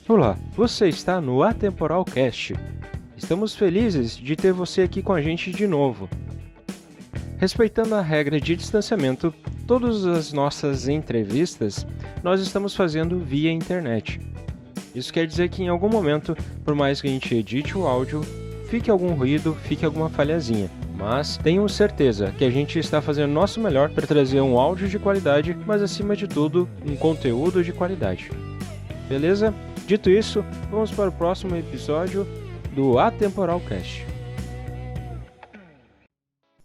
Olá, você está no Atemporal Cast. Estamos felizes de ter você aqui com a gente de novo. Respeitando a regra de distanciamento, todas as nossas entrevistas nós estamos fazendo via internet. Isso quer dizer que em algum momento, por mais que a gente edite o áudio, fique algum ruído, fique alguma falhazinha. Mas tenham certeza que a gente está fazendo o nosso melhor para trazer um áudio de qualidade, mas acima de tudo, um conteúdo de qualidade. Beleza? Dito isso, vamos para o próximo episódio do Atemporal Cast.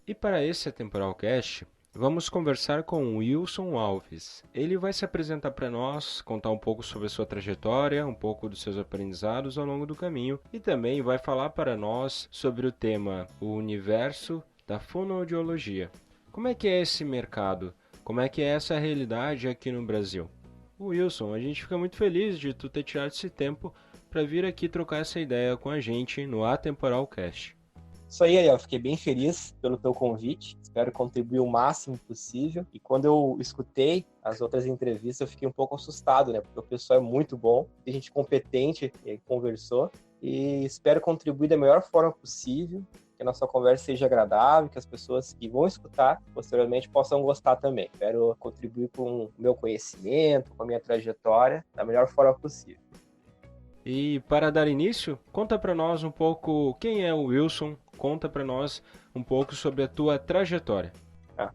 E para esse Atemporal Cast, vamos conversar com o Wilson Alves. Ele vai se apresentar para nós, contar um pouco sobre a sua trajetória, um pouco dos seus aprendizados ao longo do caminho e também vai falar para nós sobre o tema o universo da fonoaudiologia. Como é que é esse mercado? Como é que é essa realidade aqui no Brasil? Wilson, a gente fica muito feliz de tu ter tirado esse tempo para vir aqui trocar essa ideia com a gente no Atemporal Cast. Isso aí, Ariel, fiquei bem feliz pelo teu convite, espero contribuir o máximo possível. E quando eu escutei as outras entrevistas, eu fiquei um pouco assustado, né? Porque o pessoal é muito bom, tem gente competente que conversou, e espero contribuir da melhor forma possível, que a nossa conversa seja agradável, que as pessoas que vão escutar posteriormente possam gostar também. Espero contribuir com o meu conhecimento, com a minha trajetória, da melhor forma possível. E para dar início, conta para nós um pouco quem é o Wilson, conta para nós um pouco sobre a tua trajetória.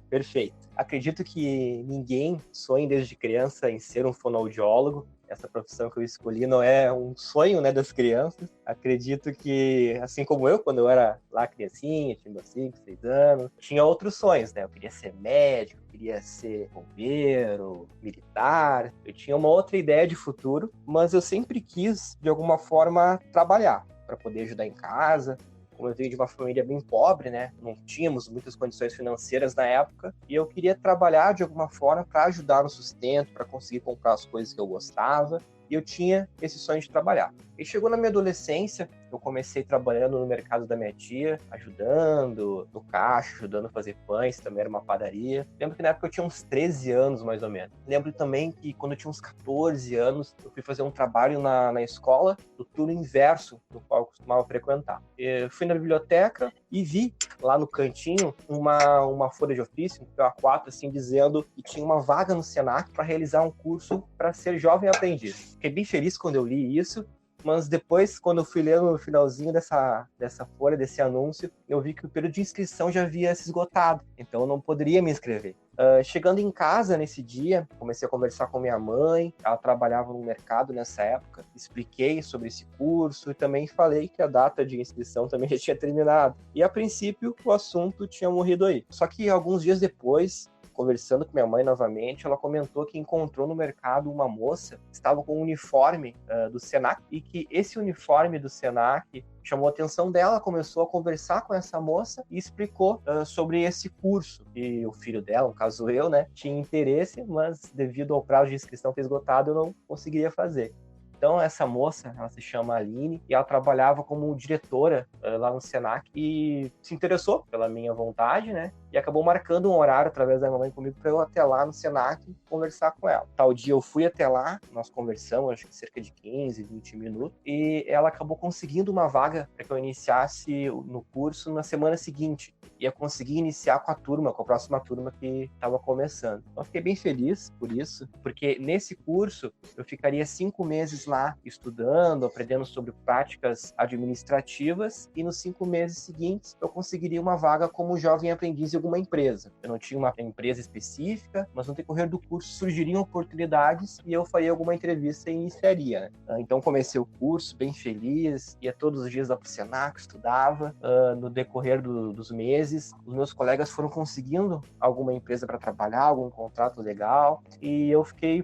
Perfeito. Acredito que ninguém sonha desde criança em ser um fonoaudiólogo. Essa profissão que eu escolhi não é um sonho, né, das crianças. Acredito que, assim como eu, quando eu era lá criancinha, tinha meus 5, 6 anos, tinha outros sonhos, né? Eu queria ser médico, eu queria ser bombeiro, militar. Eu tinha uma outra ideia de futuro, mas eu sempre quis, de alguma forma, trabalhar para poder ajudar em casa. Como eu venho de uma família bem pobre, né? Não tínhamos muitas condições financeiras na época, e eu queria trabalhar de alguma forma para ajudar no sustento, para conseguir comprar as coisas que eu gostava, e eu tinha esse sonho de trabalhar. E chegou na minha adolescência, eu comecei trabalhando no mercado da minha tia, ajudando no caixa, ajudando a fazer pães, também era uma padaria. Lembro que na época eu tinha uns 13 anos, mais ou menos. Lembro também que quando eu tinha uns 14 anos, eu fui fazer um trabalho na escola, do turno inverso, do qual eu costumava frequentar. Eu fui na biblioteca e vi lá no cantinho uma folha de ofício, um A4, assim, dizendo que tinha uma vaga no Senac para realizar um curso para ser jovem aprendiz. Fiquei bem feliz quando eu li isso, mas depois, quando eu fui ler no finalzinho dessa folha, desse anúncio, eu vi que o período de inscrição já havia se esgotado, então eu não poderia me inscrever. Chegando em casa nesse dia, comecei a conversar com minha mãe, ela trabalhava no mercado nessa época, expliquei sobre esse curso e também falei que a data de inscrição também já tinha terminado. E a princípio o assunto tinha morrido aí. Só que alguns dias depois, conversando com minha mãe novamente, ela comentou que encontrou no mercado uma moça que estava com um uniforme do Senac e que esse uniforme do Senac chamou a atenção dela, começou a conversar com essa moça e explicou sobre esse curso. E o filho dela, no caso eu, né, tinha interesse, mas devido ao prazo de inscrição ter esgotado, eu não conseguiria fazer. Então, essa moça, ela se chama Aline, e ela trabalhava como diretora lá no Senac e se interessou pela minha vontade, né? E acabou marcando um horário através da minha mãe comigo para eu até lá no Senac conversar com ela. Tal dia eu fui até lá, nós conversamos, acho que cerca de 15, 20 minutos, e ela acabou conseguindo uma vaga para que eu iniciasse no curso na semana seguinte. Ia conseguir iniciar com a turma, com a próxima turma que estava começando. Então, eu fiquei bem feliz por isso, porque nesse curso eu ficaria 5 meses lá estudando, aprendendo sobre práticas administrativas, e nos 5 meses seguintes eu conseguiria uma vaga como jovem aprendiz em alguma empresa. Eu não tinha uma empresa específica, mas no decorrer do curso surgiriam oportunidades e eu faria alguma entrevista e iniciaria, né? Então comecei o curso bem feliz, ia todos os dias lá pro Senac, estudava. No decorrer dos meses, os meus colegas foram conseguindo alguma empresa para trabalhar, algum contrato legal, e eu fiquei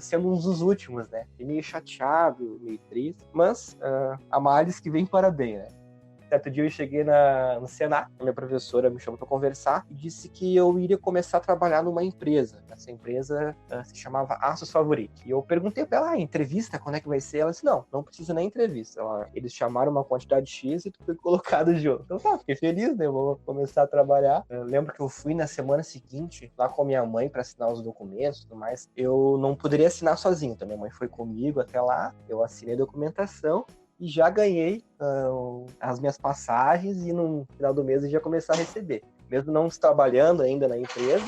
sendo um dos últimos, né? Fiquei meio chateado, meio triste, mas há males que vêm para bem, né? Certo dia eu cheguei no Senac, a minha professora me chamou para conversar e disse que eu iria começar a trabalhar numa empresa. Essa empresa se chamava Asus Favorite. E eu perguntei para ela, entrevista, quando é que vai ser? Ela disse, não precisa nem entrevista. Eles chamaram uma quantidade X e tu foi colocado junto. Então tá, fiquei feliz, né? Eu vou começar a trabalhar. Eu lembro que eu fui na semana seguinte lá com a minha mãe para assinar os documentos e tudo mais. Eu não poderia assinar sozinho, então minha mãe foi comigo até lá, eu assinei a documentação e já ganhei as minhas passagens e no final do mês eu já começar a receber. Mesmo não trabalhando ainda na empresa,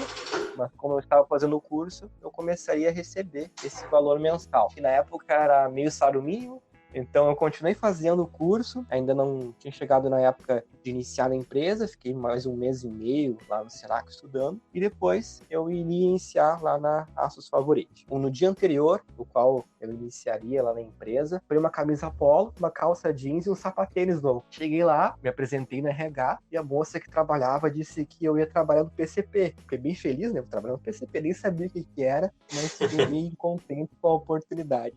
mas como eu estava fazendo o curso, eu começaria a receber esse valor mensal, que na época era meio salário mínimo. Então eu continuei fazendo o curso, ainda não tinha chegado na época de iniciar na empresa, fiquei mais um mês e meio lá no Senac estudando, e depois eu iria iniciar lá na Asus Favorite. No dia anterior, o qual eu iniciaria lá na empresa, foi uma camisa polo, uma calça jeans e um sapatênis novo. Cheguei lá, me apresentei no RH, e a moça que trabalhava disse que eu ia trabalhar no PCP. Fiquei bem feliz, né? Eu trabalhando no PCP, nem sabia o que era, mas fiquei bem contente com a oportunidade.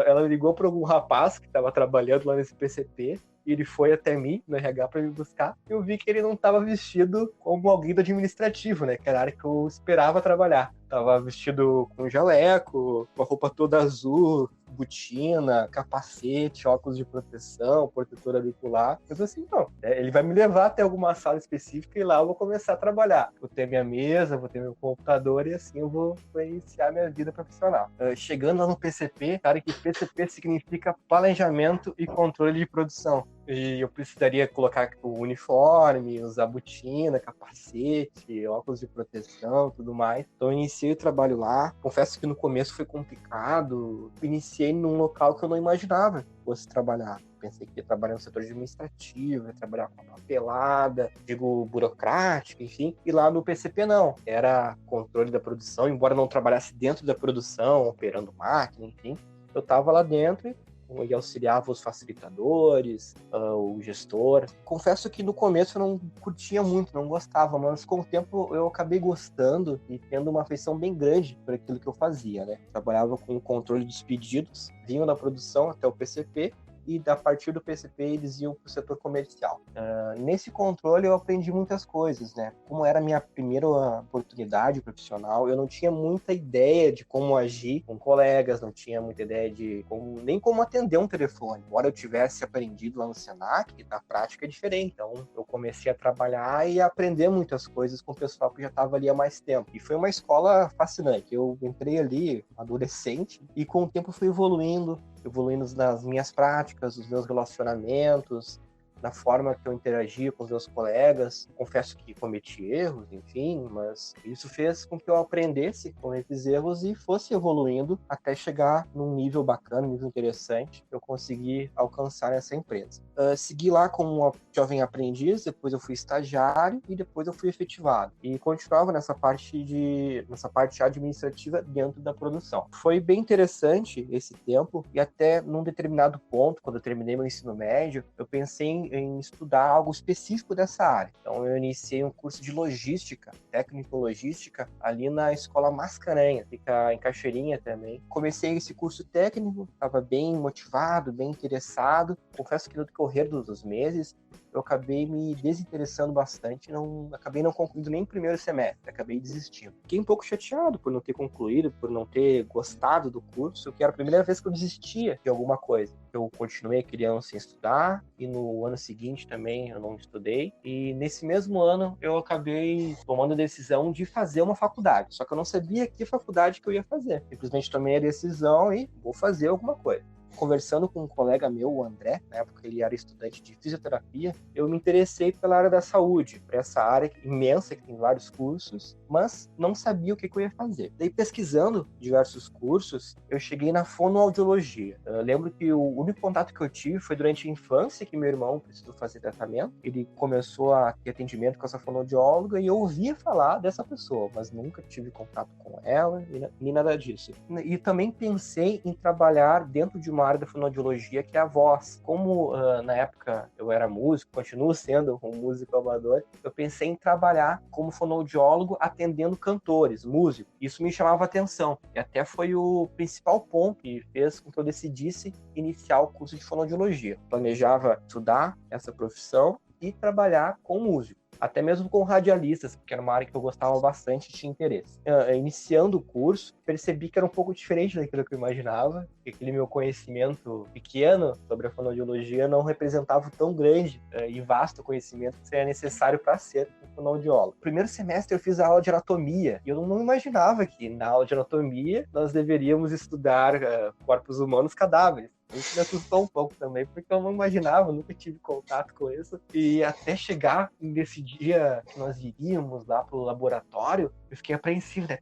Ela ligou para algum rapaz que estava trabalhando lá nesse PCP, e ele foi até mim, no RH, para me buscar, e eu vi que ele não estava vestido como alguém do administrativo, né, que era a área que eu esperava trabalhar. Tava vestido com jaleco, com a roupa toda azul, botina, capacete, óculos de proteção, protetor auricular. Eu falei assim, não, ele vai me levar até alguma sala específica e lá eu vou começar a trabalhar. Vou ter minha mesa, vou ter meu computador e assim eu vou iniciar minha vida profissional. Chegando lá no PCP, cara, que PCP significa planejamento e controle de produção. E eu precisaria colocar o uniforme, usar botina, capacete, óculos de proteção, tudo mais. Então eu iniciei o trabalho lá. Confesso que no começo foi complicado. Iniciei num local que eu não imaginava que fosse trabalhar. Pensei que ia trabalhar no setor administrativo, ia trabalhar com papelada, digo, burocrática, enfim. E lá no PCP não. Era controle da produção, embora não trabalhasse dentro da produção, operando máquina, enfim. Eu estava lá dentro e auxiliava os facilitadores, o gestor. Confesso que no começo eu não curtia muito, não gostava, mas com o tempo eu acabei gostando e tendo uma afeição bem grande por aquilo que eu fazia, né? Trabalhava com o controle dos pedidos, vinham da produção até o PCP, e a partir do PCP eles iam para o setor comercial. Nesse controle eu aprendi muitas coisas, né? Como era a minha primeira oportunidade profissional, eu não tinha muita ideia de como agir com colegas, não tinha muita ideia de nem como atender um telefone. Embora eu tivesse aprendido lá no Senac, na prática é diferente. Então eu comecei a trabalhar e a aprender muitas coisas com o pessoal que já estava ali há mais tempo. E foi uma escola fascinante. Eu entrei ali adolescente e com o tempo fui evoluindo nas minhas práticas, nos meus relacionamentos, na forma que eu interagia com os meus colegas. Confesso que cometi erros, enfim, mas isso fez com que eu aprendesse com esses erros e fosse evoluindo até chegar num nível bacana, um nível interessante, que eu consegui alcançar nessa empresa. Segui lá como um jovem aprendiz, depois eu fui estagiário e depois eu fui efetivado. E continuava nessa parte administrativa dentro da produção. Foi bem interessante esse tempo e até num determinado ponto, quando eu terminei meu ensino médio, eu pensei em estudar algo específico dessa área. Então eu iniciei um curso de logística, técnico-logística, ali na Escola Mascarenhas, fica em Cachoeirinha também. Comecei esse curso técnico, estava bem motivado, bem interessado. Confesso que no decorrer dos meses, eu acabei me desinteressando bastante, acabei não concluindo nem o primeiro semestre, acabei desistindo. Fiquei um pouco chateado por não ter concluído, por não ter gostado do curso, que era a primeira vez que eu desistia de alguma coisa. Eu continuei criança sem estudar, e no ano seguinte também eu não estudei, e nesse mesmo ano eu acabei tomando a decisão de fazer uma faculdade, só que eu não sabia que faculdade que eu ia fazer. Simplesmente tomei a decisão e vou fazer alguma coisa. Conversando com um colega meu, o André, na época ele era estudante de fisioterapia, eu me interessei pela área da saúde, por essa área imensa que tem vários cursos, mas não sabia o que eu ia fazer. Daí, pesquisando diversos cursos, eu cheguei na fonoaudiologia. Eu lembro que o único contato que eu tive foi durante a infância, que meu irmão precisou fazer tratamento. Ele começou a ter atendimento com essa fonoaudióloga e eu ouvia falar dessa pessoa, mas nunca tive contato com ela, nem nada disso. E também pensei em trabalhar dentro de uma uma área da fonoaudiologia que é a voz. Como na época eu era músico, continuo sendo um músico amador, eu pensei em trabalhar como fonoaudiólogo atendendo cantores, músicos. Isso me chamava atenção e até foi o principal ponto que fez com que eu decidisse iniciar o curso de fonoaudiologia. Planejava estudar essa profissão e trabalhar com músico, até mesmo com radialistas, porque era uma área que eu gostava bastante e tinha interesse. Iniciando o curso, percebi que era um pouco diferente daquilo que eu imaginava, que aquele meu conhecimento pequeno sobre a fonoaudiologia não representava tão grande e vasto conhecimento que seria necessário para ser um fonoaudiólogo. No primeiro semestre eu fiz a aula de anatomia, e eu não imaginava que na aula de anatomia nós deveríamos estudar corpos humanos cadáveres. Isso me assustou um pouco também, porque eu não imaginava, nunca tive contato com isso. E até chegar nesse dia que nós iríamos lá pro laboratório, eu fiquei apreensivo, né?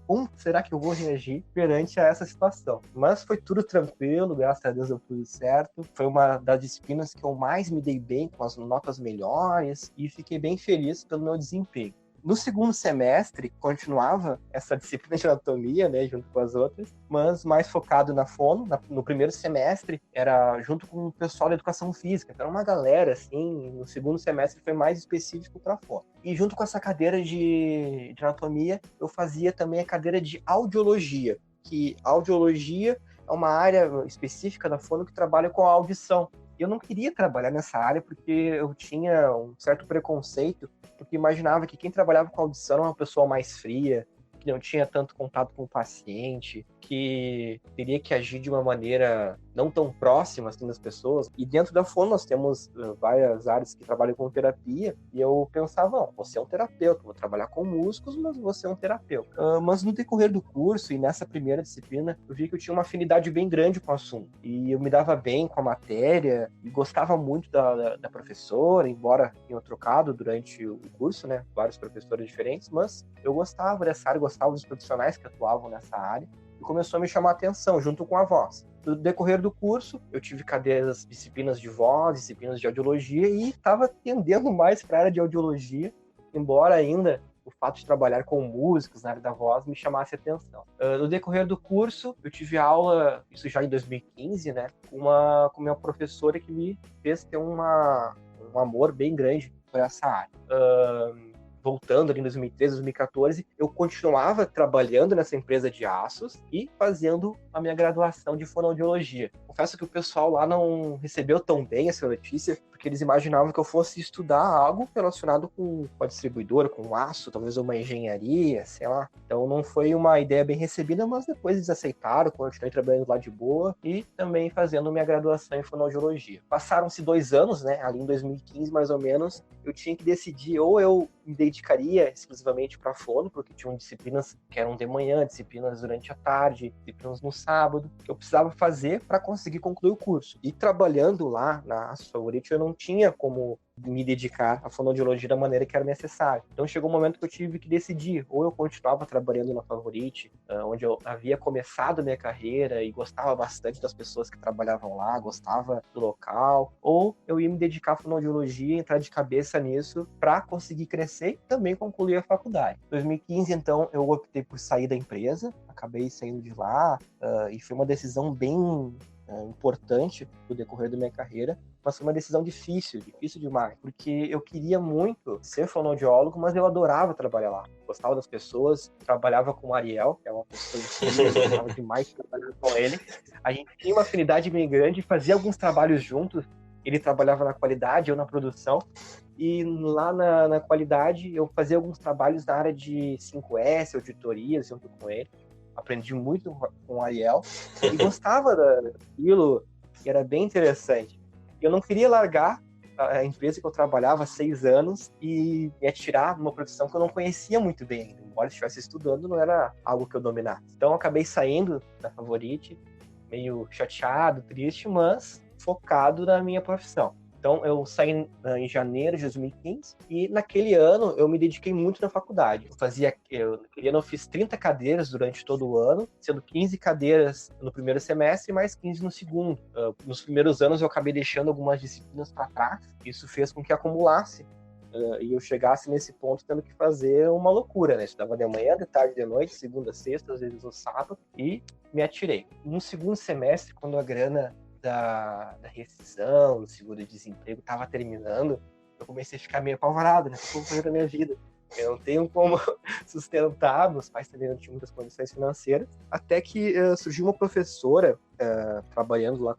Como será que eu vou reagir perante a essa situação? Mas foi tudo tranquilo, graças a Deus deu tudo certo. Foi uma das disciplinas que eu mais me dei bem, com as notas melhores, e fiquei bem feliz pelo meu desempenho. No segundo semestre, continuava essa disciplina de anatomia, né, junto com as outras, mas mais focado na fono. No primeiro semestre, era junto com o pessoal da educação física. Então, era uma galera, assim. No segundo semestre, foi mais específico para fono. E junto com essa cadeira de anatomia, eu fazia também a cadeira de audiologia, que audiologia é uma área específica da fono que trabalha com a audição. Eu não queria trabalhar nessa área porque eu tinha um certo preconceito, porque imaginava que quem trabalhava com audição era uma pessoa mais fria, que não tinha tanto contato com o paciente, que teria que agir de uma maneira não tão próxima assim das pessoas. E dentro da fono nós temos várias áreas que trabalham com terapia, e eu pensava, não, você é um terapeuta, vou trabalhar com músicos, mas você é um terapeuta. Mas no decorrer do curso e nessa primeira disciplina, eu vi que eu tinha uma afinidade bem grande com o assunto, e eu me dava bem com a matéria, e gostava muito da professora, embora tenha trocado durante o curso, né, vários professores diferentes, mas eu gostava dessa área, gostava dos profissionais que atuavam nessa área, e começou a me chamar a atenção, junto com a voz. No decorrer do curso, eu tive cadeiras, disciplinas de voz, disciplinas de audiologia, e estava tendendo mais para a área de audiologia, embora ainda o fato de trabalhar com músicos na área da voz me chamasse a atenção. No decorrer do curso, eu tive aula, isso já em 2015, né, com uma professora que me fez ter um amor bem grande por essa área. Voltando ali em 2013, 2014, eu continuava trabalhando nessa empresa de aços e fazendo a minha graduação de fonoaudiologia. Confesso que o pessoal lá não recebeu tão bem essa notícia, porque eles imaginavam que eu fosse estudar algo relacionado com a distribuidora, com aço, talvez uma engenharia, sei lá. Então não foi uma ideia bem recebida, mas depois eles aceitaram, continuei trabalhando lá de boa e também fazendo minha graduação em fonoaudiologia. Passaram-se 2 anos, né, ali em 2015 mais ou menos, eu tinha que decidir, ou eu me dedicaria exclusivamente para fono, porque tinham disciplinas que eram de manhã, disciplinas durante a tarde, disciplinas no sábado, que eu precisava fazer para conseguir concluir o curso. E trabalhando lá na Aços Favorite, eu não tinha como me dedicar à fonoaudiologia da maneira que era necessário. Então chegou um momento que eu tive que decidir, ou eu continuava trabalhando na Favorite, onde eu havia começado a minha carreira e gostava bastante das pessoas que trabalhavam lá, gostava do local, ou eu ia me dedicar à fonoaudiologia, entrar de cabeça nisso para conseguir crescer e também concluir a faculdade. Em 2015, então, eu optei por sair da empresa, acabei saindo de lá, e foi uma decisão bem importante no decorrer da minha carreira, mas foi uma decisão difícil demais, porque eu queria muito ser fonoaudiólogo, mas eu adorava trabalhar lá. Gostava das pessoas, trabalhava com o Ariel, que é uma pessoa que eu gostava demais de trabalhar com ele. A gente tinha uma afinidade bem grande, fazia alguns trabalhos juntos, ele trabalhava na qualidade, eu na produção, e lá na qualidade eu fazia alguns trabalhos na área de 5S, auditorias, junto com ele. Aprendi muito com o Ariel e gostava daquilo, que era bem interessante. Eu não queria largar a empresa que eu trabalhava há 6 anos e me atirar numa profissão que eu não conhecia muito bem. Embora estivesse estudando, não era algo que eu dominasse. Então eu acabei saindo da Favorite, meio chateado, triste, mas focado na minha profissão. Então, eu saí em janeiro de 2015 e naquele ano eu me dediquei muito na faculdade. Naquele ano eu fiz 30 cadeiras durante todo o ano, sendo 15 cadeiras no primeiro semestre e mais 15 no segundo. Nos primeiros anos eu acabei deixando algumas disciplinas para trás. Isso fez com que acumulasse e eu chegasse nesse ponto tendo que fazer uma loucura, né? Estudava de manhã, de tarde, de noite, segunda, sexta, às vezes no sábado, e me atirei. No segundo semestre, quando a grana da rescisão, do seguro-desemprego estava terminando, eu comecei a ficar meio apavorado, né? O que eu vou fazer da minha vida? Eu não tenho como sustentar, meus pais também não tinham muitas condições financeiras, até que surgiu uma professora trabalhando lá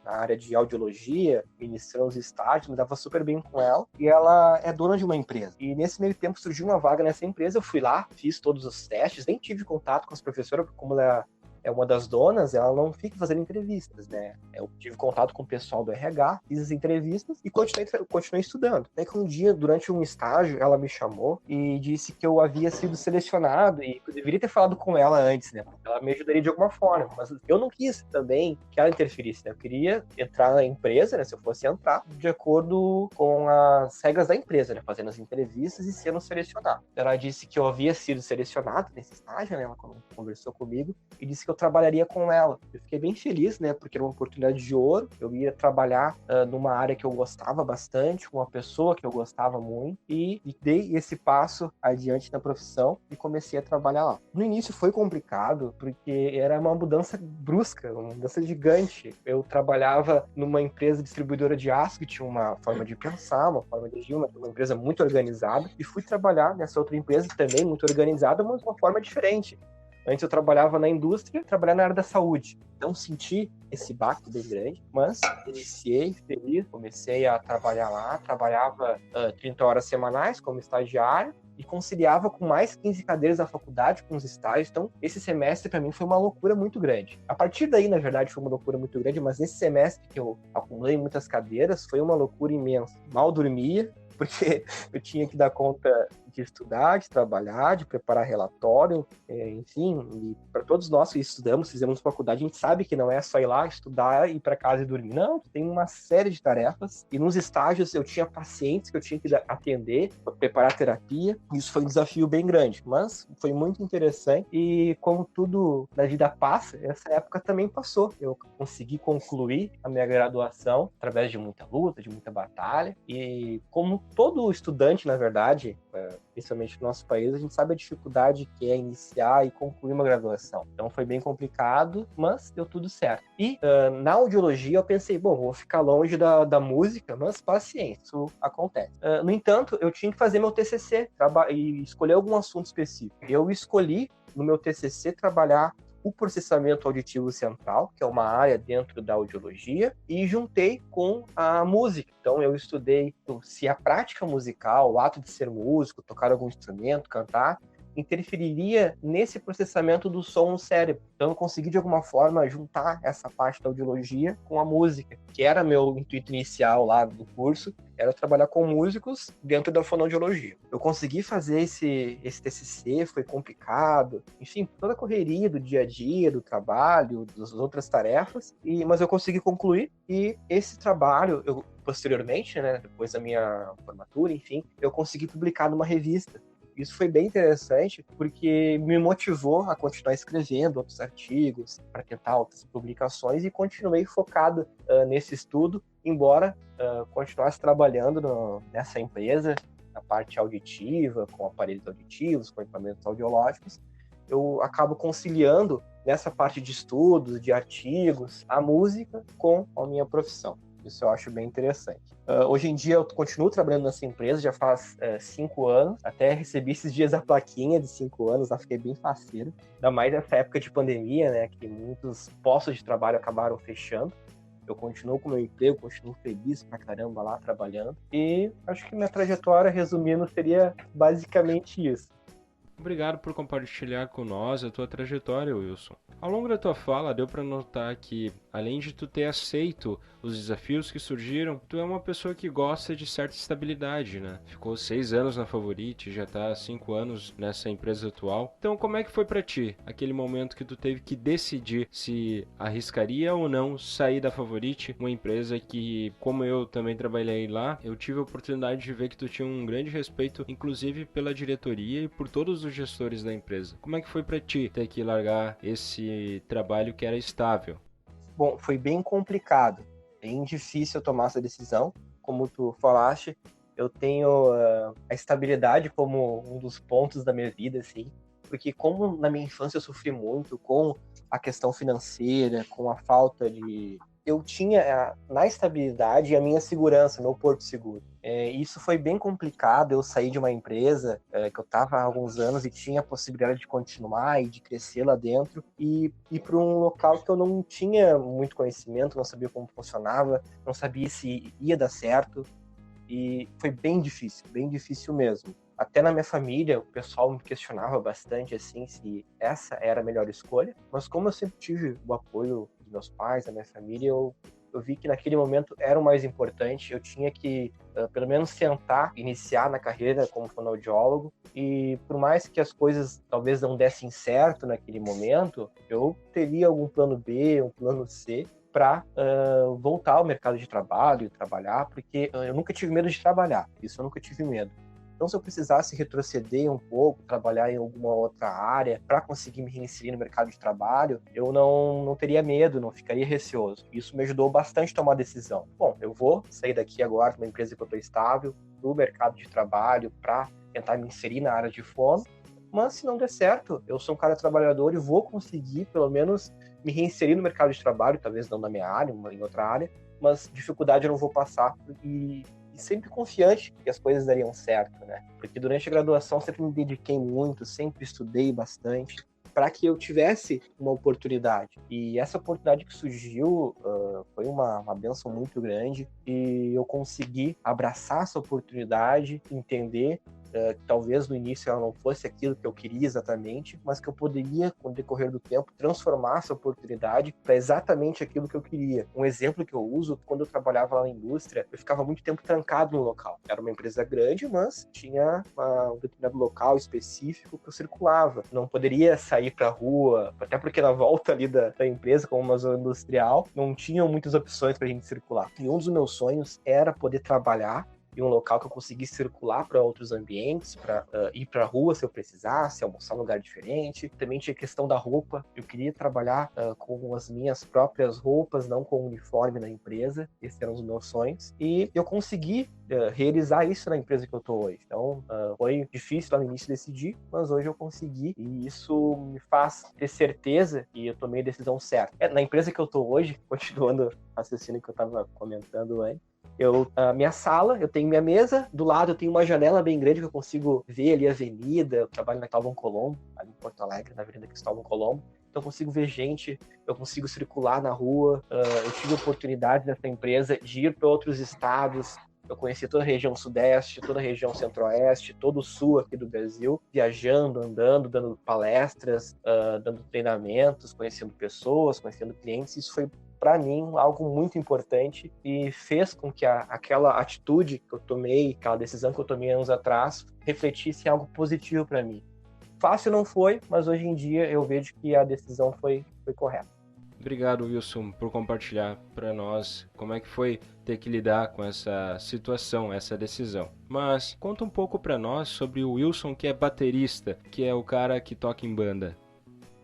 na área de audiologia, ministrando os estágios, me dava super bem com ela, e ela é dona de uma empresa. E nesse meio tempo surgiu uma vaga nessa empresa, eu fui lá, fiz todos os testes, nem tive contato com as professoras, porque como ela é uma das donas, ela não fica fazendo entrevistas, né? Eu tive contato com o pessoal do RH, fiz as entrevistas e continuei estudando. Até que um dia, durante um estágio, ela me chamou e disse que eu havia sido selecionado e eu deveria ter falado com ela antes, né? Ela me ajudaria de alguma forma, mas eu não quis também que ela interferisse, né? Eu queria entrar na empresa, né? Se eu fosse entrar, de acordo com as regras da empresa, né? Fazendo as entrevistas e sendo selecionado. Ela disse que eu havia sido selecionado nesse estágio, né? Ela conversou comigo e disse que eu trabalharia com ela. Eu fiquei bem feliz, né? Porque era uma oportunidade de ouro. Eu ia trabalhar numa área que eu gostava bastante, com uma pessoa que eu gostava muito, e dei esse passo adiante na profissão e comecei a trabalhar lá. No início foi complicado, porque era uma mudança brusca, uma mudança gigante. Eu trabalhava numa empresa distribuidora de aço, que tinha uma forma de pensar, uma forma de agir, uma empresa muito organizada, e fui trabalhar nessa outra empresa também muito organizada, mas de uma forma diferente. Antes eu trabalhava na indústria, trabalhava na área da saúde. Então senti esse baque bem grande, mas iniciei feliz, comecei a trabalhar lá, trabalhava 30 horas semanais como estagiário e conciliava com mais 15 cadeiras da faculdade com os estágios. Então esse semestre para mim foi uma loucura muito grande. A partir daí, na verdade, foi uma loucura muito grande, mas nesse semestre que eu acumulei muitas cadeiras, foi uma loucura imensa. Mal dormia, porque eu tinha que dar conta de estudar, de trabalhar, de preparar relatório, enfim, e para todos nós que estudamos, fizemos faculdade, a gente sabe que não é só ir lá, estudar, ir para casa e dormir. Não, tem uma série de tarefas, e nos estágios eu tinha pacientes que eu tinha que atender, preparar terapia, e isso foi um desafio bem grande, mas foi muito interessante, e como tudo na vida passa, essa época também passou. Eu consegui concluir a minha graduação através de muita luta, de muita batalha, e como todo estudante, na verdade, principalmente no nosso país, a gente sabe a dificuldade que é iniciar e concluir uma graduação. Então foi bem complicado, mas deu tudo certo. E na audiologia eu pensei, bom, vou ficar longe da música, mas paciência, isso acontece. No entanto, eu tinha que fazer meu TCC e escolher algum assunto específico. Eu escolhi, no meu TCC, trabalhar o processamento auditivo central, que é uma área dentro da audiologia, e juntei com a música. Então eu estudei se a prática musical, o ato de ser músico, tocar algum instrumento, cantar, interferiria nesse processamento do som no cérebro. Então eu consegui de alguma forma juntar essa parte da audiologia com a música, que era meu intuito inicial lá do curso, era trabalhar com músicos dentro da fonoaudiologia. Eu consegui fazer esse TCC, foi complicado, enfim, toda a correria do dia a dia, do trabalho, das outras tarefas, mas eu consegui concluir, e esse trabalho, posteriormente, né, depois da minha formatura, enfim, eu consegui publicar numa revista. Isso foi bem interessante, porque me motivou a continuar escrevendo outros artigos, para tentar outras publicações, e continuei focado nesse estudo, embora continuasse trabalhando nessa empresa, na parte auditiva, com aparelhos auditivos, com equipamentos audiológicos. Eu acabo conciliando nessa parte de estudos, de artigos, a música com a minha profissão. Isso eu acho bem interessante. Hoje em dia eu continuo trabalhando nessa empresa, já faz 5 anos. Até recebi esses dias a plaquinha de 5 anos, lá fiquei bem faceiro. Ainda mais nessa época de pandemia, né, que muitos postos de trabalho acabaram fechando. Eu continuo com o meu emprego, continuo feliz pra caramba lá trabalhando. E acho que minha trajetória, resumindo, seria basicamente isso. Obrigado por compartilhar com nós a tua trajetória, Wilson. Ao longo da tua fala, deu para notar que, além de tu ter aceito os desafios que surgiram, tu é uma pessoa que gosta de certa estabilidade, né? Ficou 6 anos na Favorite, já tá há 5 anos nessa empresa atual. Então, como é que foi para ti aquele momento que tu teve que decidir se arriscaria ou não sair da Favorite, uma empresa que, como eu também trabalhei lá, eu tive a oportunidade de ver que tu tinha um grande respeito, inclusive pela diretoria e por todos os gestores da empresa. Como é que foi para ti ter que largar esse trabalho que era estável? Bom, foi bem complicado, bem difícil eu tomar essa decisão. Como tu falaste, eu tenho a estabilidade como um dos pontos da minha vida, assim, porque como na minha infância eu sofri muito com a questão financeira, com a falta de... Eu tinha na estabilidade a minha segurança, meu porto seguro. Isso foi bem complicado, eu saí de uma empresa que eu estava há alguns anos e tinha a possibilidade de continuar e de crescer lá dentro e ir para um local que eu não tinha muito conhecimento, não sabia como funcionava, não sabia se ia dar certo. E foi bem difícil mesmo. Até na minha família, o pessoal me questionava bastante, assim, se essa era a melhor escolha. Mas como eu sempre tive o apoio dos meus pais, da minha família, eu vi que naquele momento era o mais importante. Eu tinha que, pelo menos, tentar iniciar na carreira como fonoaudiólogo. E por mais que as coisas talvez não dessem certo naquele momento, eu teria algum plano B, um plano C, para voltar ao mercado de trabalho e trabalhar, porque eu nunca tive medo de trabalhar, isso eu nunca tive medo. Então, se eu precisasse retroceder um pouco, trabalhar em alguma outra área para conseguir me reinserir no mercado de trabalho, eu não teria medo, não ficaria receoso. Isso me ajudou bastante a tomar a decisão. Bom, eu vou sair daqui agora de uma empresa que eu estou estável, do mercado de trabalho, para tentar me inserir na área de fono, mas se não der certo, eu sou um cara trabalhador e vou conseguir, pelo menos, me reinserir no mercado de trabalho, talvez não na minha área, em outra área, mas dificuldade eu não vou passar e sempre confiante que as coisas dariam certo, né? Porque durante a graduação sempre me dediquei muito, sempre estudei bastante para que eu tivesse uma oportunidade. E essa oportunidade que surgiu foi uma bênção muito grande e eu consegui abraçar essa oportunidade, entender que talvez no início ela não fosse aquilo que eu queria exatamente, mas que eu poderia, com o decorrer do tempo, transformar essa oportunidade para exatamente aquilo que eu queria. Um exemplo que eu uso, quando eu trabalhava lá na indústria, eu ficava muito tempo trancado no local. Era uma empresa grande, mas tinha um determinado local específico que eu circulava. Não poderia sair para a rua, até porque na volta ali da empresa, como uma zona industrial, não tinham muitas opções para a gente circular. E um dos meus sonhos era poder trabalhar em um local que eu conseguisse circular para outros ambientes, para ir para a rua se eu precisasse, almoçar em um lugar diferente. Também tinha a questão da roupa. Eu queria trabalhar com as minhas próprias roupas, não com o uniforme na empresa. Esses eram os meus sonhos. E eu consegui realizar isso na empresa que eu estou hoje. Então, foi difícil lá no início decidir, mas hoje eu consegui. E isso me faz ter certeza que eu tomei a decisão certa. Na empresa que eu estou hoje, continuando o raciocínio que eu estava comentando antes, a minha sala, eu tenho minha mesa, do lado eu tenho uma janela bem grande que eu consigo ver ali a avenida. Eu trabalho na Cristóvão Colombo, ali em Porto Alegre, na Avenida Cristóvão Colombo. Então eu consigo ver gente, eu consigo circular na rua. Eu tive a oportunidade nessa empresa de ir para outros estados. Eu conheci toda a região sudeste, toda a região centro-oeste, todo o sul aqui do Brasil, viajando, andando, dando palestras, dando treinamentos, conhecendo pessoas, conhecendo clientes. Isso foi, para mim, algo muito importante e fez com que aquela atitude que eu tomei, aquela decisão que eu tomei anos atrás, refletisse em algo positivo para mim. Fácil não foi, mas hoje em dia eu vejo que a decisão foi correta. Obrigado, Wilson, por compartilhar para nós como é que foi ter que lidar com essa situação, essa decisão. Mas conta um pouco para nós sobre o Wilson, que é baterista, que é o cara que toca em banda.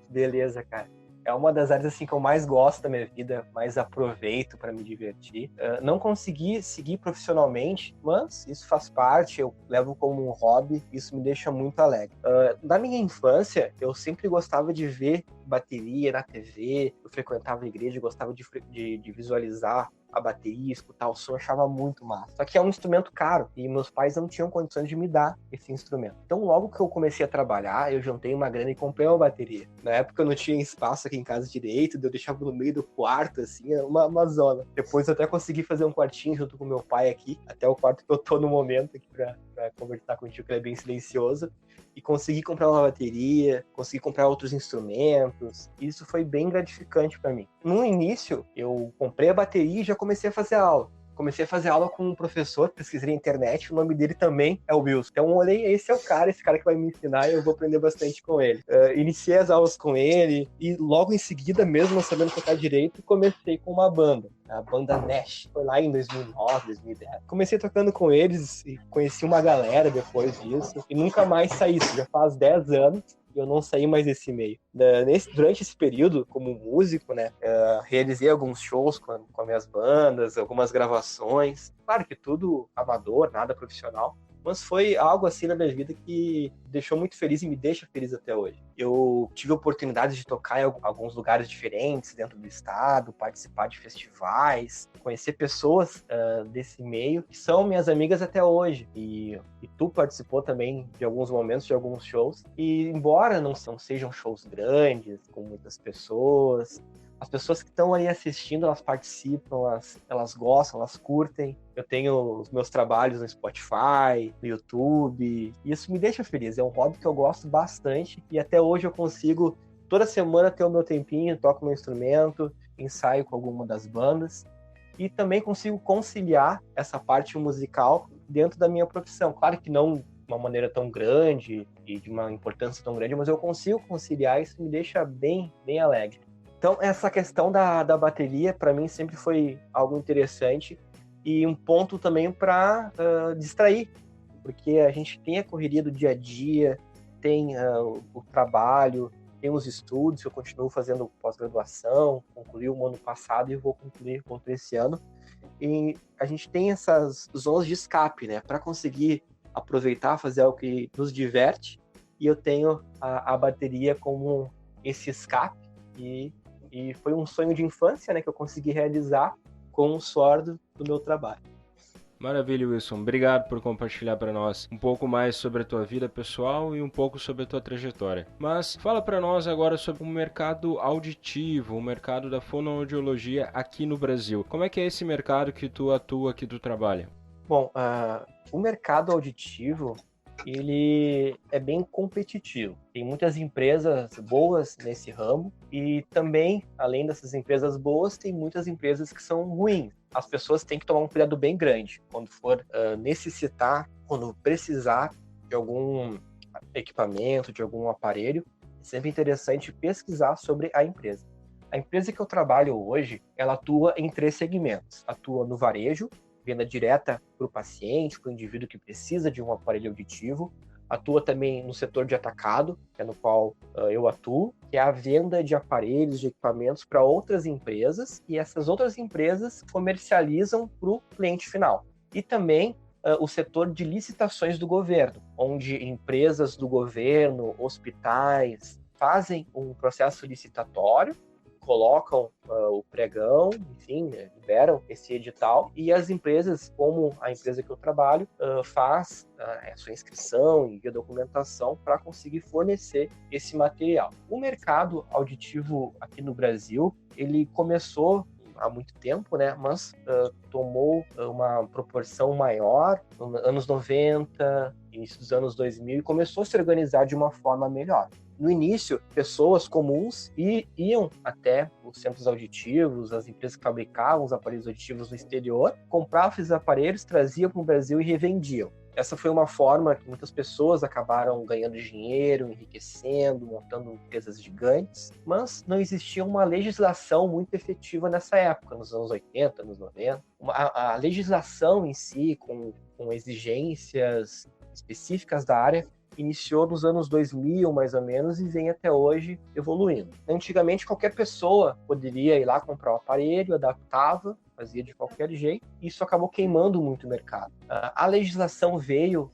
Beleza, cara. É uma das áreas assim que eu mais gosto da minha vida, mais aproveito para me divertir. Não consegui seguir profissionalmente, mas isso faz parte, eu levo como um hobby, isso me deixa muito alegre. Na minha infância, eu sempre gostava de ver bateria na TV, eu frequentava a igreja, gostava de visualizar a bateria, escutar o som, eu achava muito massa. Só que é um instrumento caro e meus pais não tinham condições de me dar esse instrumento. Então, logo que eu comecei a trabalhar, eu juntei uma grana e comprei uma bateria. Na época eu não tinha espaço aqui em casa direito, eu deixava no meio do quarto, assim, uma zona. Depois eu até consegui fazer um quartinho junto com meu pai aqui, até o quarto que eu tô no momento aqui pra conversar contigo, que ele é bem silencioso. E consegui comprar uma bateria, consegui comprar outros instrumentos. Isso foi bem gratificante para mim. No início, eu comprei a bateria e já comecei a fazer aula. Comecei a fazer aula com um professor, pesquisei na internet, o nome dele também é o Wilson. Então eu olhei, esse cara que vai me ensinar e eu vou aprender bastante com ele. Iniciei as aulas com ele e logo em seguida, mesmo não sabendo tocar direito, comecei com uma banda. A banda Nash, foi lá em 2009, 2010. Comecei tocando com eles e conheci uma galera depois disso e nunca mais saí. Isso já faz 10 anos e eu não saí mais desse meio. Durante esse período, como músico, né, realizei alguns shows com as minhas bandas, algumas gravações. Claro que tudo amador, nada profissional. Mas foi algo assim na minha vida que me deixou muito feliz e me deixa feliz até hoje. Eu tive a oportunidade de tocar em alguns lugares diferentes dentro do estado, participar de festivais, conhecer pessoas desse meio que são minhas amigas até hoje. E tu participou também de alguns momentos, de alguns shows. E embora não sejam shows grandes, com muitas pessoas, as pessoas que estão aí assistindo, elas participam, elas gostam, elas curtem. Eu tenho os meus trabalhos no Spotify, no YouTube, e isso me deixa feliz. É um hobby que eu gosto bastante e até hoje eu consigo, toda semana, ter o meu tempinho, toco meu instrumento, ensaio com alguma das bandas e também consigo conciliar essa parte musical dentro da minha profissão. Claro que não de uma maneira tão grande e de uma importância tão grande, mas eu consigo conciliar e isso me deixa bem, bem alegre. Então, essa questão da bateria, para mim, sempre foi algo interessante e um ponto também para distrair, porque a gente tem a correria do dia a dia, tem o trabalho, tem os estudos, eu continuo fazendo pós-graduação, concluí o ano passado e vou concluir esse ano. E a gente tem essas zonas de escape, né, para conseguir aproveitar, fazer algo que nos diverte, e eu tenho a bateria como esse escape, e foi um sonho de infância, né, que eu consegui realizar com o suor do meu trabalho. Maravilha, Wilson. Obrigado por compartilhar para nós um pouco mais sobre a tua vida pessoal e um pouco sobre a tua trajetória. Mas fala para nós agora sobre o mercado auditivo, o mercado da fonoaudiologia aqui no Brasil. Como é que é esse mercado que tu atua, que tu trabalha? Bom, o mercado auditivo, ele é bem competitivo. Tem muitas empresas boas nesse ramo e também, além dessas empresas boas, tem muitas empresas que são ruins. As pessoas têm que tomar um cuidado bem grande quando for necessitar, quando precisar de algum equipamento, de algum aparelho. É sempre interessante pesquisar sobre a empresa. A empresa que eu trabalho hoje, ela atua em 3 segmentos. Atua no varejo, venda direta para o paciente, para o indivíduo que precisa de um aparelho auditivo. Atua também no setor de atacado, que é no qual eu atuo, que é a venda de aparelhos, de equipamentos para outras empresas, e essas outras empresas comercializam para o cliente final. E também o setor de licitações do governo, onde empresas do governo, hospitais, fazem um processo licitatório, colocam o pregão, enfim, liberam esse edital, e as empresas, como a empresa que eu trabalho, faz a sua inscrição e a documentação para conseguir fornecer esse material. O mercado auditivo aqui no Brasil, ele começou há muito tempo, né? Mas tomou uma proporção maior nos anos 90, início dos anos 2000, e começou a se organizar de uma forma melhor. No início, pessoas comuns iam até os centros auditivos, as empresas que fabricavam os aparelhos auditivos no exterior, compravam esses aparelhos, traziam para o Brasil e revendiam. Essa foi uma forma que muitas pessoas acabaram ganhando dinheiro, enriquecendo, montando empresas gigantes, mas não existia uma legislação muito efetiva nessa época, nos anos 80, anos 90. A legislação em si, com exigências específicas da área, iniciou nos anos 2000, mais ou menos, e vem até hoje evoluindo. Antigamente, qualquer pessoa poderia ir lá comprar o aparelho, adaptava, fazia de qualquer jeito, e isso acabou queimando muito o mercado. A legislação veio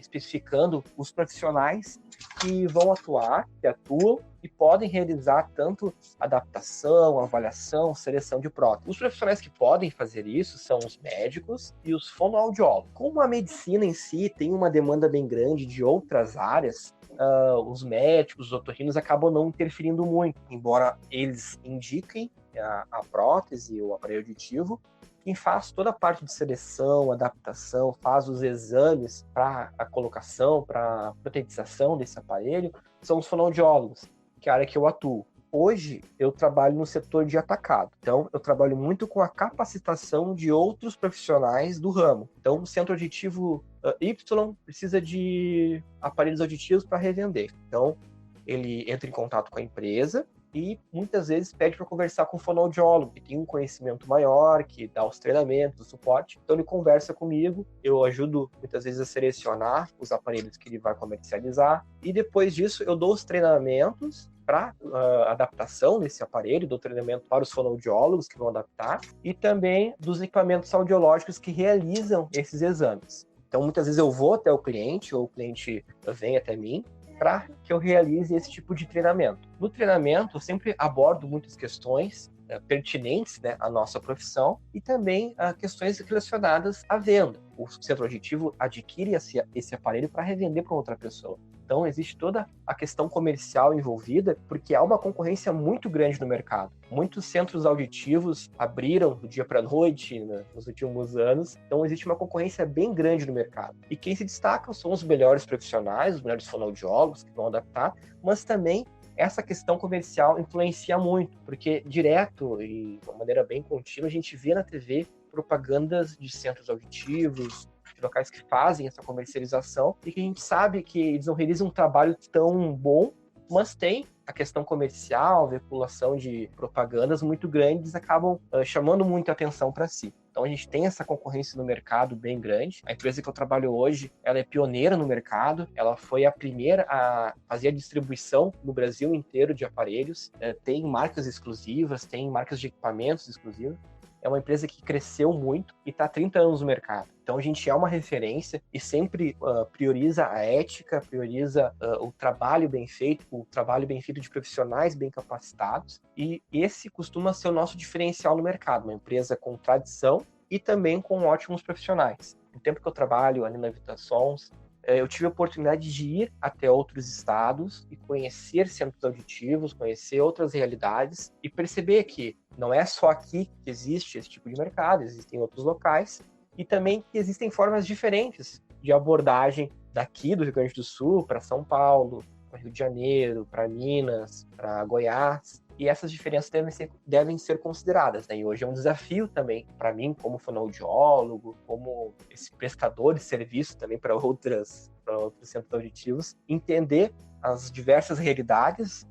especificando os profissionais que vão atuar, que atuam, e podem realizar tanto adaptação, avaliação, seleção de próteses. Os profissionais que podem fazer isso são os médicos e os fonoaudiólogos. Como a medicina em si tem uma demanda bem grande de outras áreas, os médicos, os otorrinos acabam não interferindo muito, embora eles indiquem a prótese, o aparelho auditivo. Quem faz toda a parte de seleção, adaptação, faz os exames para a colocação, para a protetização desse aparelho, são os fonoaudiólogos, que é a área que eu atuo. Hoje, eu trabalho no setor de atacado. Então, eu trabalho muito com a capacitação de outros profissionais do ramo. Então, o centro auditivo Y precisa de aparelhos auditivos para revender. Então, ele entra em contato com a empresa e muitas vezes pede para conversar com o fonoaudiólogo, que tem um conhecimento maior, que dá os treinamentos, o suporte. Então ele conversa comigo, eu ajudo muitas vezes a selecionar os aparelhos que ele vai comercializar, e depois disso eu dou os treinamentos para adaptação desse aparelho, dou treinamento para os fonoaudiólogos que vão adaptar, e também dos equipamentos audiológicos que realizam esses exames. Então muitas vezes eu vou até o cliente, ou o cliente vem até mim, para que eu realize esse tipo de treinamento. No treinamento, eu sempre abordo muitas questões pertinentes, né, à nossa profissão, e também questões relacionadas à venda. O centro auditivo adquire esse aparelho para revender para outra pessoa. Então, existe toda a questão comercial envolvida, porque há uma concorrência muito grande no mercado. Muitos centros auditivos abriram do dia para a noite, né, nos últimos anos, então existe uma concorrência bem grande no mercado. E quem se destaca são os melhores profissionais, os melhores fonoaudiólogos que vão adaptar, mas também essa questão comercial influencia muito, porque direto e de uma maneira bem contínua a gente vê na TV propagandas de centros auditivos, de locais que fazem essa comercialização, e que a gente sabe que eles não realizam um trabalho tão bom, mas tem a questão comercial, veiculação de propagandas muito grandes, acabam chamando muita atenção para si. Então a gente tem essa concorrência no mercado bem grande. A empresa que eu trabalho hoje, ela é pioneira no mercado, ela foi a primeira a fazer a distribuição no Brasil inteiro de aparelhos, tem marcas exclusivas, tem marcas de equipamentos exclusivos. É uma empresa que cresceu muito e está há 30 anos no mercado. Então a gente é uma referência e sempre prioriza a ética, prioriza o trabalho bem feito de profissionais bem capacitados. E esse costuma ser o nosso diferencial no mercado, uma empresa com tradição e também com ótimos profissionais. No tempo que eu trabalho ali na VitaSons, eu tive a oportunidade de ir até outros estados e conhecer centros auditivos, conhecer outras realidades e perceber que não é só aqui que existe esse tipo de mercado, existem outros locais e também que existem formas diferentes de abordagem daqui do Rio Grande do Sul para São Paulo, para Rio de Janeiro, para Minas, para Goiás. E essas diferenças devem ser consideradas, né? E hoje é um desafio também para mim, como fonoaudiólogo, como esse prestador de serviço também para outros centros auditivos, entender as diversas realidades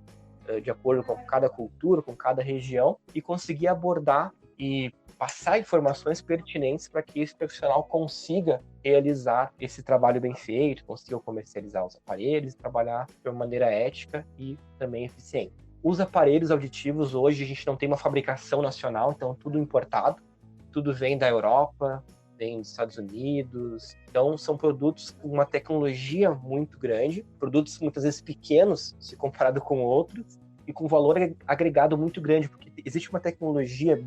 de acordo com cada cultura, com cada região, e conseguir abordar e passar informações pertinentes para que esse profissional consiga realizar esse trabalho bem feito, consiga comercializar os aparelhos, trabalhar de uma maneira ética e também eficiente. Os aparelhos auditivos, hoje, a gente não tem uma fabricação nacional, então tudo importado, tudo vem da Europa, vem dos Estados Unidos, então são produtos com uma tecnologia muito grande, produtos muitas vezes pequenos, se comparado com outros, e com valor agregado muito grande, porque existe uma tecnologia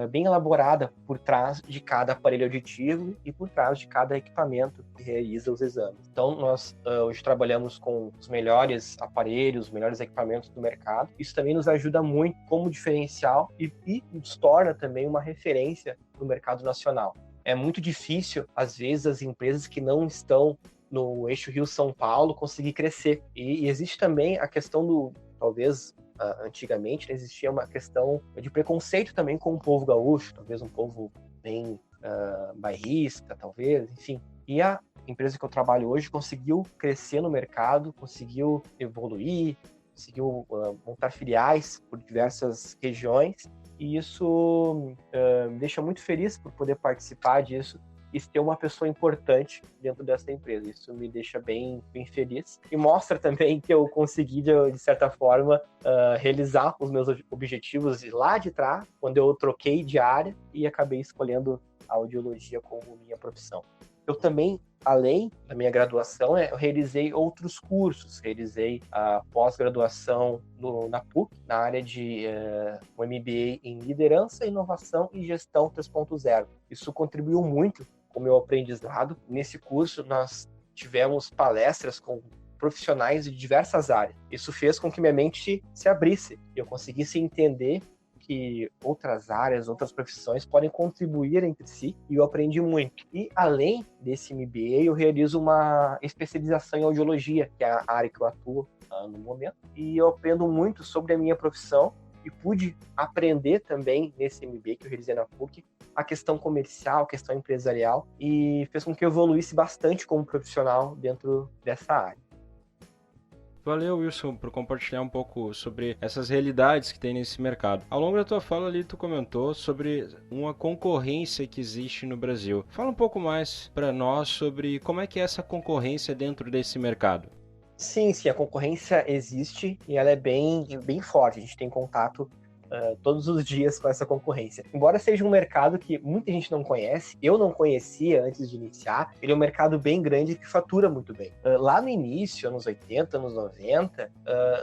bem elaborada por trás de cada aparelho auditivo e por trás de cada equipamento que realiza os exames. Então, nós hoje trabalhamos com os melhores aparelhos, os melhores equipamentos do mercado. Isso também nos ajuda muito como diferencial e nos torna também uma referência no mercado nacional. É muito difícil, às vezes, as empresas que não estão no eixo Rio-São Paulo conseguir crescer. E existe também a questão do, talvez, antigamente, existia uma questão de preconceito também com o povo gaúcho, talvez um povo bem bairrista, talvez, enfim. E a empresa que eu trabalho hoje conseguiu crescer no mercado, conseguiu evoluir, conseguiu montar filiais por diversas regiões, e isso me deixa muito feliz por poder participar disso e ter uma pessoa importante dentro dessa empresa. Isso me deixa bem feliz e mostra também que eu consegui, de certa forma, realizar os meus objetivos lá de trás, quando eu troquei de área e acabei escolhendo a audiologia como minha profissão. Eu também, além da minha graduação, eu realizei outros cursos. Realizei a pós-graduação na PUC, na área de um MBA em Liderança, Inovação e Gestão 3.0. Isso contribuiu muito com o meu aprendizado. Nesse curso, nós tivemos palestras com profissionais de diversas áreas. Isso fez com que minha mente se abrisse e eu conseguisse entender que outras áreas, outras profissões podem contribuir entre si, e eu aprendi muito. E além desse MBA, eu realizo uma especialização em audiologia, que é a área que eu atuo no momento, e eu aprendo muito sobre a minha profissão e pude aprender também nesse MBA que eu realizei na PUC a questão comercial, a questão empresarial, e fez com que eu evoluísse bastante como profissional dentro dessa área. Valeu, Wilson, por compartilhar um pouco sobre essas realidades que tem nesse mercado. Ao longo da tua fala ali, tu comentou sobre uma concorrência que existe no Brasil. Fala um pouco mais para nós sobre como é que é essa concorrência dentro desse mercado. Sim, sim, a concorrência existe e ela é bem forte. A gente tem contato todos os dias com essa concorrência. Embora seja um mercado que muita gente não conhece, eu não conhecia antes de iniciar, ele é um mercado bem grande que fatura muito bem. Lá no início, anos 80, anos 90,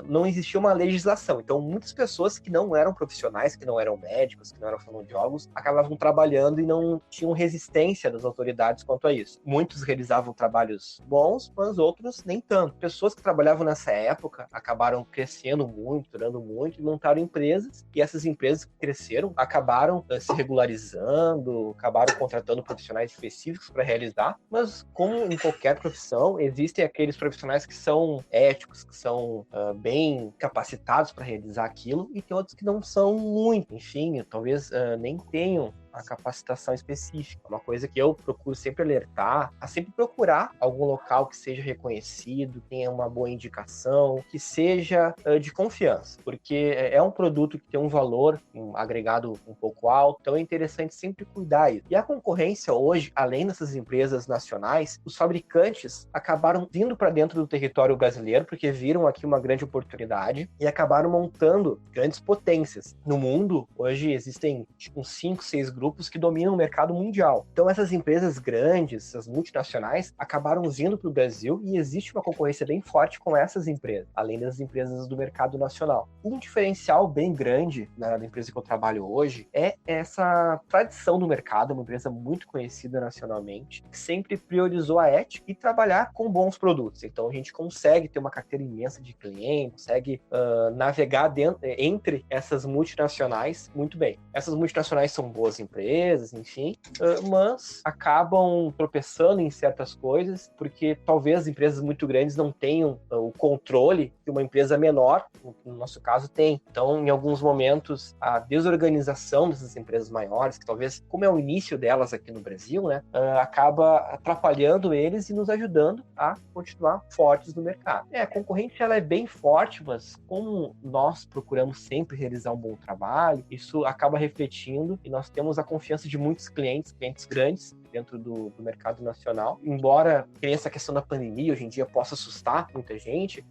não existia uma legislação. Então, muitas pessoas que não eram profissionais, que não eram médicos, que não eram fonoaudiólogos, acabavam trabalhando e não tinham resistência das autoridades quanto a isso. Muitos realizavam trabalhos bons, mas outros nem tanto. Pessoas que trabalhavam nessa época acabaram crescendo muito, durando muito, e montaram empresas. E essas empresas que cresceram acabaram se regularizando, acabaram contratando profissionais específicos para realizar, mas como em qualquer profissão, existem aqueles profissionais que são éticos, que são bem capacitados para realizar aquilo, e tem outros que não são muito, enfim, talvez nem tenham a capacitação específica. Uma coisa que eu procuro sempre alertar, a sempre procurar algum local que seja reconhecido, tenha uma boa indicação, que seja de confiança, porque é um produto que tem um valor agregado um pouco alto, então é interessante sempre cuidar isso. E a concorrência hoje, além dessas empresas nacionais, os fabricantes acabaram vindo para dentro do território brasileiro, porque viram aqui uma grande oportunidade e acabaram montando grandes potências. No mundo, hoje existem uns 5, 6 grupos que dominam o mercado mundial. Então essas empresas grandes, essas multinacionais, acabaram vindo para o Brasil e existe uma concorrência bem forte com essas empresas, além das empresas do mercado nacional. Um diferencial bem grande da empresa que eu trabalho hoje é essa tradição do mercado, uma empresa muito conhecida nacionalmente, que sempre priorizou a ética e trabalhar com bons produtos. Então a gente consegue ter uma carteira imensa de clientes, consegue navegar entre essas multinacionais muito bem. Essas multinacionais são boas empresas, enfim, mas acabam tropeçando em certas coisas, porque talvez as empresas muito grandes não tenham o controle que uma empresa menor, no nosso caso, tem. Então, em alguns momentos, a desorganização dessas empresas maiores, que talvez, como é o início delas aqui no Brasil, né, acaba atrapalhando eles e nos ajudando a continuar fortes no mercado. A concorrência ela é bem forte, mas como nós procuramos sempre realizar um bom trabalho, isso acaba refletindo e nós temos a confiança de muitos clientes grandes dentro do mercado nacional. Embora essa questão da pandemia hoje em dia possa assustar muita gente,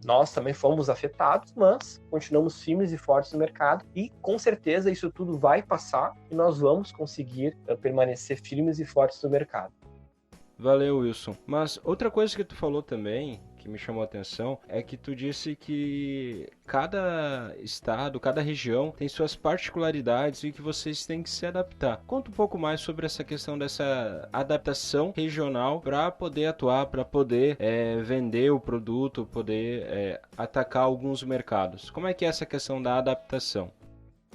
nós também fomos afetados, mas continuamos firmes e fortes no mercado e com certeza isso tudo vai passar e nós vamos conseguir permanecer firmes e fortes no mercado. Valeu, Wilson. Mas outra coisa que tu falou também, que me chamou a atenção, é que tu disse que cada estado, cada região tem suas particularidades e que vocês têm que se adaptar. Conta um pouco mais sobre essa questão dessa adaptação regional para poder atuar, para poder vender o produto, poder atacar alguns mercados. Como é que é essa questão da adaptação?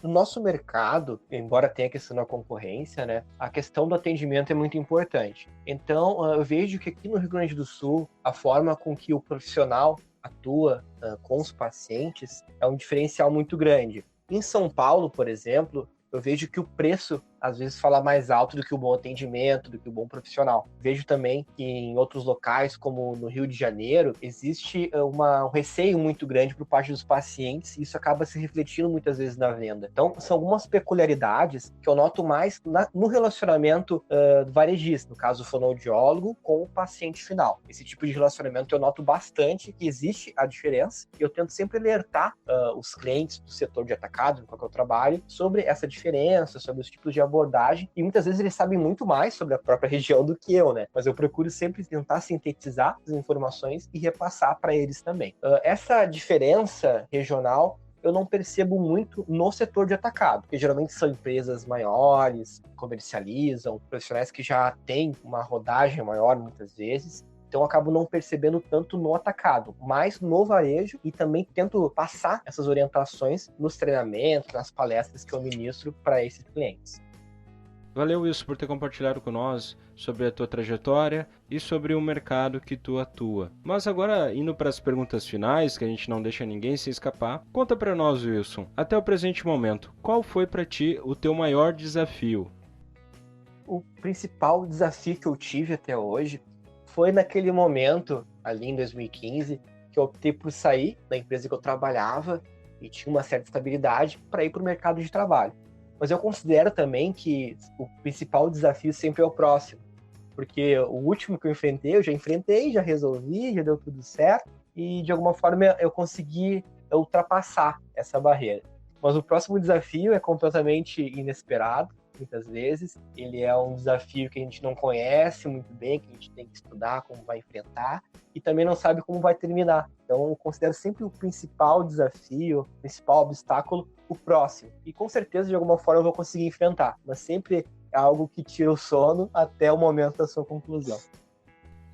No nosso mercado, embora tenha a questão da concorrência, né, a questão do atendimento é muito importante. Então, eu vejo que aqui no Rio Grande do Sul, a forma com que o profissional atua com os pacientes é um diferencial muito grande. Em São Paulo, por exemplo, eu vejo que o preço às vezes fala mais alto do que o bom atendimento, do que o bom profissional. Vejo também que em outros locais, como no Rio de Janeiro, existe um receio muito grande por parte dos pacientes e isso acaba se refletindo muitas vezes na venda. Então, são algumas peculiaridades que eu noto mais no relacionamento varejista, no caso o fonoaudiólogo com o paciente final. Esse tipo de relacionamento eu noto bastante que existe a diferença e eu tento sempre alertar os clientes do setor de atacado, no qual eu trabalho, sobre essa diferença, sobre os tipos de abordagem, e muitas vezes eles sabem muito mais sobre a própria região do que eu, né? Mas eu procuro sempre tentar sintetizar as informações e repassar para eles também. Essa diferença regional eu não percebo muito no setor de atacado, porque geralmente são empresas maiores, comercializam, profissionais que já têm uma rodagem maior muitas vezes, então eu acabo não percebendo tanto no atacado, mas no varejo, e também tento passar essas orientações nos treinamentos, nas palestras que eu ministro para esses clientes. Valeu, Wilson, por ter compartilhado com nós sobre a tua trajetória e sobre o mercado que tu atua. Mas agora, indo para as perguntas finais, que a gente não deixa ninguém se escapar, conta para nós, Wilson, até o presente momento, qual foi para ti o teu maior desafio? O principal desafio que eu tive até hoje foi naquele momento, ali em 2015, que eu optei por sair da empresa que eu trabalhava e tinha uma certa estabilidade para ir para o mercado de trabalho. Mas eu considero também que o principal desafio sempre é o próximo, porque o último que eu já enfrentei, já resolvi, já deu tudo certo e de alguma forma eu consegui ultrapassar essa barreira. Mas o próximo desafio é completamente inesperado, muitas vezes. Ele é um desafio que a gente não conhece muito bem, que a gente tem que estudar como vai enfrentar e também não sabe como vai terminar. Então, eu considero sempre o principal desafio, o principal obstáculo, o próximo. E com certeza, de alguma forma, eu vou conseguir enfrentar. Mas sempre é algo que tira o sono até o momento da sua conclusão.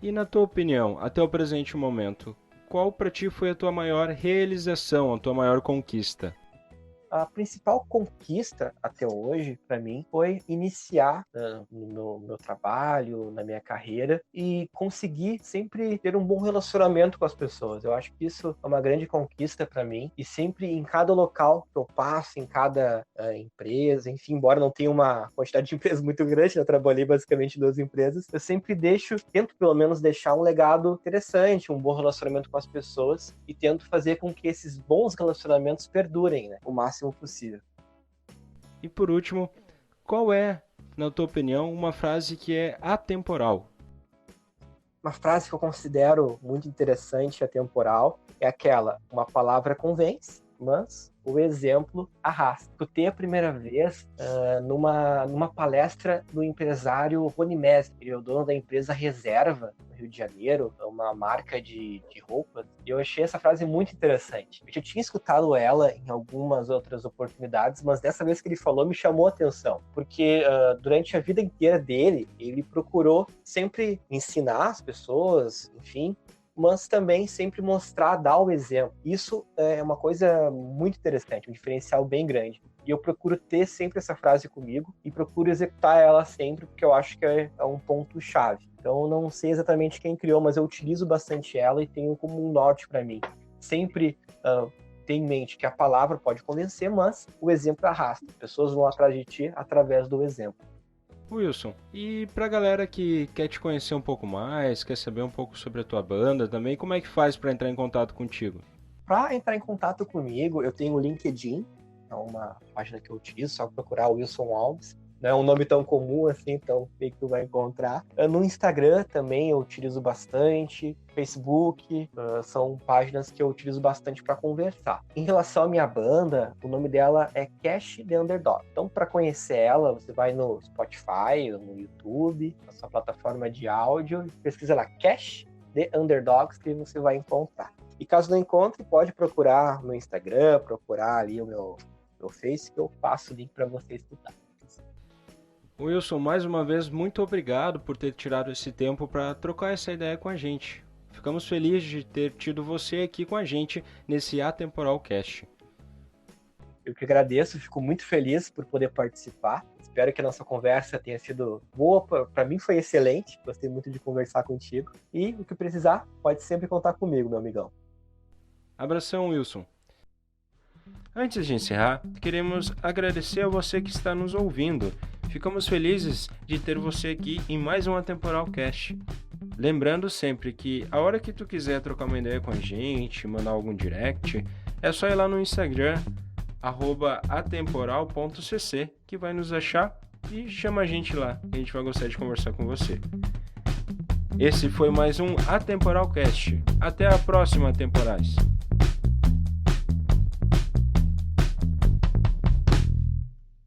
E na tua opinião, até o presente momento, qual para ti foi a tua maior realização, a tua maior conquista? A principal conquista até hoje, para mim, foi iniciar no meu trabalho, na minha carreira e conseguir sempre ter um bom relacionamento com as pessoas. Eu acho que isso é uma grande conquista para mim e sempre em cada local que eu passo, em cada empresa, enfim, embora não tenha uma quantidade de empresas muito grande, eu trabalhei basicamente em 2 empresas, eu sempre tento pelo menos deixar um legado interessante, um bom relacionamento com as pessoas e tento fazer com que esses bons relacionamentos perdurem, né, o máximo possível. E por último, qual é, na tua opinião, uma frase que é atemporal? Uma frase que eu considero muito interessante e atemporal é aquela: uma palavra convence, mas o exemplo arrasta. Eu escutei a primeira vez numa palestra do empresário Rony Messi, ele é o dono da empresa Reserva, no Rio de Janeiro, é uma marca de roupas, e eu achei essa frase muito interessante. Eu já tinha escutado ela em algumas outras oportunidades, mas dessa vez que ele falou me chamou a atenção, porque durante a vida inteira dele, ele procurou sempre ensinar as pessoas, enfim, mas também sempre mostrar, dar o exemplo. Isso é uma coisa muito interessante, um diferencial bem grande. E eu procuro ter sempre essa frase comigo e procuro executar ela sempre, porque eu acho que é um ponto-chave. Então, eu não sei exatamente quem criou, mas eu utilizo bastante ela e tenho como um norte para mim. Sempre ter em mente que a palavra pode convencer, mas o exemplo arrasta. As pessoas vão atrás de ti através do exemplo. Wilson, e pra galera que quer te conhecer um pouco mais, quer saber um pouco sobre a tua banda também, como é que faz para entrar em contato contigo? Para entrar em contato comigo, eu tenho o LinkedIn, é uma página que eu utilizo, só procurar o Wilson Alves. Não é um nome tão comum assim, então meio que tu vai encontrar. No Instagram também eu utilizo bastante, Facebook, são páginas que eu utilizo bastante para conversar. Em relação à minha banda, o nome dela é Cash The Underdog. Então, para conhecer ela, você vai no Spotify, no YouTube, na sua plataforma de áudio, pesquisa lá Cash The Underdogs que você vai encontrar. E caso não encontre, pode procurar no Instagram, procurar ali o meu Face, que eu passo o link para você escutar. Wilson, mais uma vez, muito obrigado por ter tirado esse tempo para trocar essa ideia com a gente. Ficamos felizes de ter tido você aqui com a gente nesse Atemporal Cast. Eu que agradeço, fico muito feliz por poder participar. Espero que a nossa conversa tenha sido boa. Para mim foi excelente, gostei muito de conversar contigo. E o que precisar, pode sempre contar comigo, meu amigão. Abração, Wilson. Antes de encerrar, queremos agradecer a você que está nos ouvindo. Ficamos felizes de ter você aqui em mais um Atemporal Cast. Lembrando sempre que a hora que tu quiser trocar uma ideia com a gente, mandar algum direct, é só ir lá no Instagram, @atemporal.cc, que vai nos achar e chama a gente lá, que a gente vai gostar de conversar com você. Esse foi mais um Atemporal Cast. Até a próxima, Atemporais!